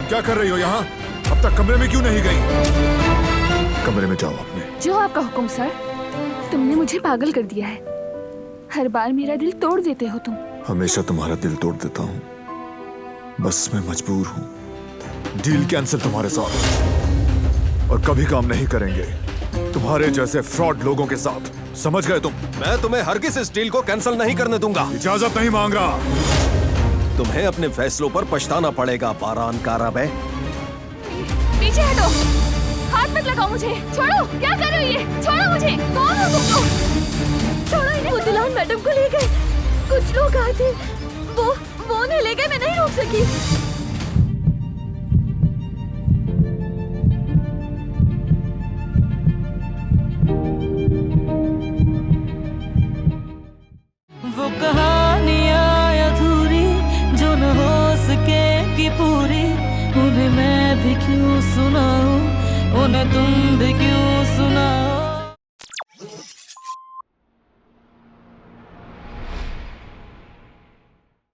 क्या कर रही हो यहाँ? अब तक कमरे में क्यों नहीं गई? कमरे में जाओ अपने। जो आपका हुक्म सर। तुमने मुझे पागल कर दिया है। हर बार मेरा दिल तोड़ देते हो तुम। हमेशा तुम्हारा दिल तोड़ देता हूँ, बस मैं मजबूर हूँ। डील कैंसिल तुम्हारे साथ, और कभी काम नहीं करेंगे तुम्हारे जैसे फ्रॉड लोगों के साथ। समझ गए तुम? मैं तुम्हें हरगिज इस डील को कैंसिल नहीं करने दूंगा। इजाजत नहीं मांग रहा। तुम्हें अपने फैसलों पर पछताना पड़ेगा बारान काराबे। पीछे हटो, हाथ मत लगाओ मुझे। छोड़ो, क्या कर रही हो ये? छोड़ो मुझे। कौन हो तुम लोग? छोड़ो इन्हें। वो दुल्हन मैडम को ले गए। कुछ लोग आए थे, वो उन्हें ले गए। मैं नहीं रोक सकी। वो कहानियाँ अधूरी जो न हो सकेगी पूरी, उन्हें मैं भी क्यों सुनाऊं, उन्हें तुम भी क्यों